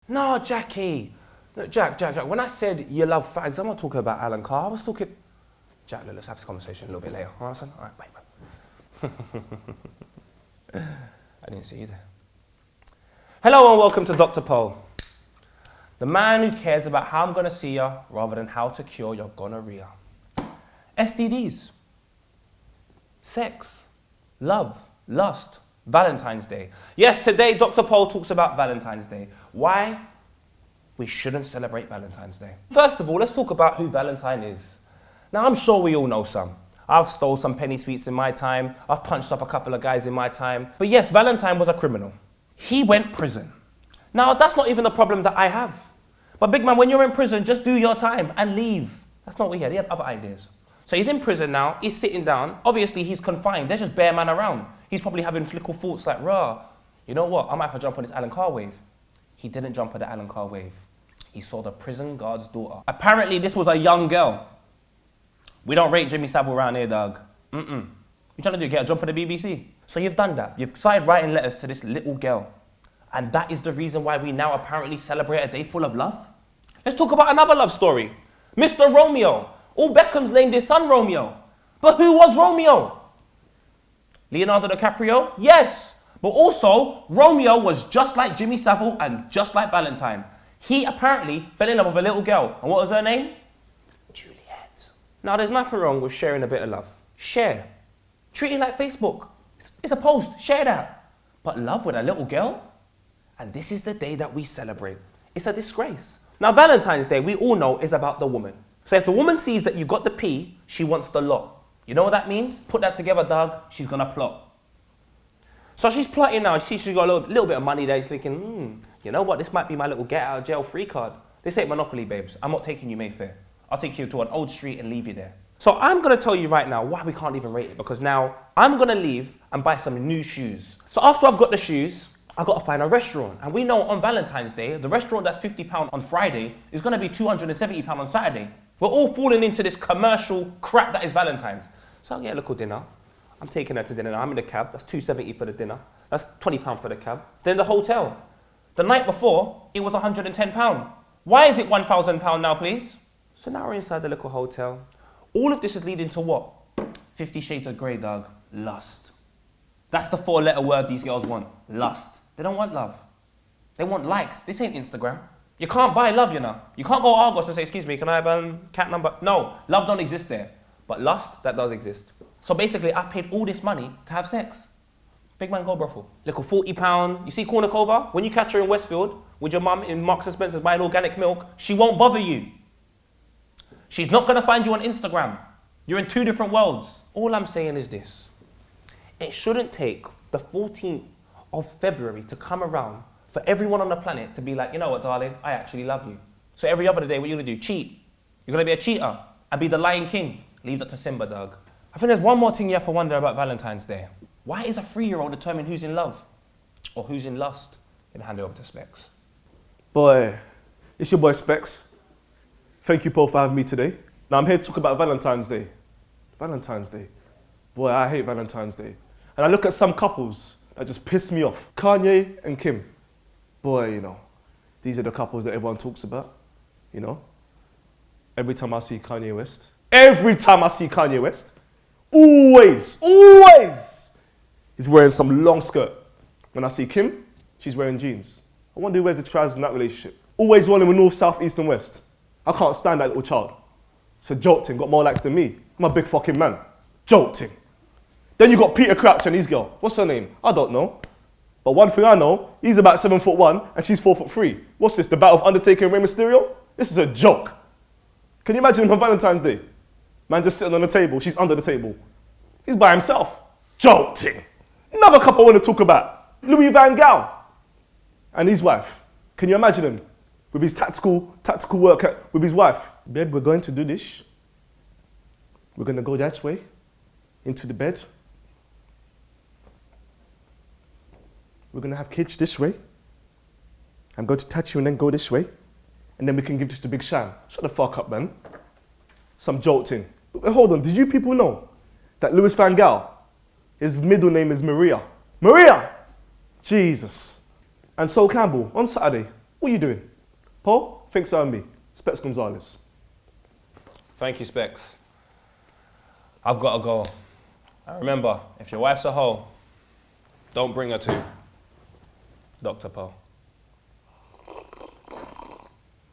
No, Jackie. No, Jack. When I said you love fags, I'm not talking about Alan Carr. I was talking... Jack, let's have this conversation a little bit later. All right, son? All right, bye. I didn't see you there. Hello and welcome to Dr. Pole, the man who cares about how I'm going to see you rather than how to cure your gonorrhea. STDs, sex, love, lust, Valentine's Day. Yes, today Dr. Pole talks about Valentine's Day. Why we shouldn't celebrate Valentine's Day. First of all, let's talk about who Valentine is. Now, I'm sure we all know some. I've stole some penny sweets in my time. I've punched up a couple of guys in my time. But yes, Valentine was a criminal. He went prison. Now, that's not even the problem that I have. But big man, when you're in prison, just do your time and leave. That's not what he had. He had other ideas. So he's in prison now. He's sitting down. Obviously, he's confined. There's just bare man around. He's probably having little thoughts like, rah, you know what? I might have to jump on this Alan Carr wave. He didn't jump on the Alan Carr wave. He saw the prison guard's daughter. Apparently, this was a young girl. We don't rate Jimmy Savile around here, dog. You trying to do? Get a job for the BBC? So you've done that. You've started writing letters to this little girl. And that is the reason why we now apparently celebrate a day full of love? Let's talk about another love story. Mr. Romeo. All Beckham's named his son Romeo. But who was Romeo? Leonardo DiCaprio? Yes. But also, Romeo was just like Jimmy Savile and just like Valentine. He apparently fell in love with a little girl. And what was her name? Juliet. Now, there's nothing wrong with sharing a bit of love. Share. Treat it like Facebook. It's a post. Share that. But love with a little girl? And this is the day that we celebrate. It's a disgrace. Now, Valentine's Day, we all know, is about the woman. So if the woman sees that you got the P, she wants the lot. You know what that means? Put that together, dog. She's going to plot. So she's plotting now. She's got a little bit of money there. She's thinking, you know what? This might be my little get out of jail free card. This ain't Monopoly, babes. I'm not taking you Mayfair. I'll take you to an old street and leave you there. So I'm going to tell you right now why we can't even rate it. Because now I'm going to leave and buy some new shoes. So after I've got the shoes, I've got to find a restaurant. And we know on Valentine's Day, the restaurant that's £50 on Friday is going to be £270 on Saturday. We're all falling into this commercial crap that is Valentine's. So I'll get a little dinner. I'm taking her to dinner. I'm in the cab. That's £270 for the dinner. That's £20 for the cab. Then the hotel. The night before, it was £110. Why is it £1,000 now, please? So now we're inside the little hotel. All of this is leading to what? 50 Shades of Grey, dog. Lust. That's the 4-letter word these girls want. Lust. They don't want love. They want likes. This ain't Instagram. You can't buy love, you know. You can't go Argos and say, excuse me, can I have cat number? No, love don't exist there. But lust, that does exist. So basically, I've paid all this money to have sex. Big man, go brothel. Little £40. You see Cornucova? When you catch her in Westfield with your mum in Marks and Spencer's buying organic milk, she won't bother you. She's not going to find you on Instagram. You're in two different worlds. All I'm saying is this. It shouldn't take the 14th of February to come around for everyone on the planet to be like, you know what, darling, I actually love you. So every other day, what are you going to do? Cheat. You're going to be a cheater and be the Lion King. Leave that to Simba, dog. I think there's one more thing you have to wonder about Valentine's Day. Why is a 3-year-old determine who's in love or who's in lust? I'm going to hand it over to Specs. Boy, it's your boy Specs. Thank you, Paul, for having me today. Now, I'm here to talk about Valentine's Day. Valentine's Day. Boy, I hate Valentine's Day. And I look at some couples that just piss me off. Kanye and Kim. Boy, you know, these are the couples that everyone talks about, you know. Every time I see Kanye West, always, he's wearing some long skirt. When I see Kim, she's wearing jeans. I wonder who wears the trousers in that relationship. Always running with north, south, east and west. I can't stand that little child. So jolting, got more likes than me. I'm a big fucking man. Jolting. Then you got Peter Crouch and his girl. What's her name? I don't know. But one thing I know, he's about 7'1" and she's 4'3". What's this, the battle of Undertaker and Rey Mysterio? This is a joke. Can you imagine him on Valentine's Day? Man just sitting on the table, she's under the table. He's by himself. Jolting. Another couple I want to talk about. Louis Van Gaal and his wife. Can you imagine him with his tactical work with his wife? Babe, we're going to do this. We're going to go that way, into the bed. We're going to have kids this way. I'm going to touch you and then go this way. And then we can give this the big shine. Shut the fuck up, man. Some jolting. But hold on, did you people know that Louis Van Gaal, his middle name is Maria? Maria! Jesus. And Sol Campbell, on Saturday, What are you doing? Paul, think so and me. Specs Gonzalez. Thank you, Specs. I've got to go. And remember, if your wife's a hoe, don't bring her to Dr. Paul.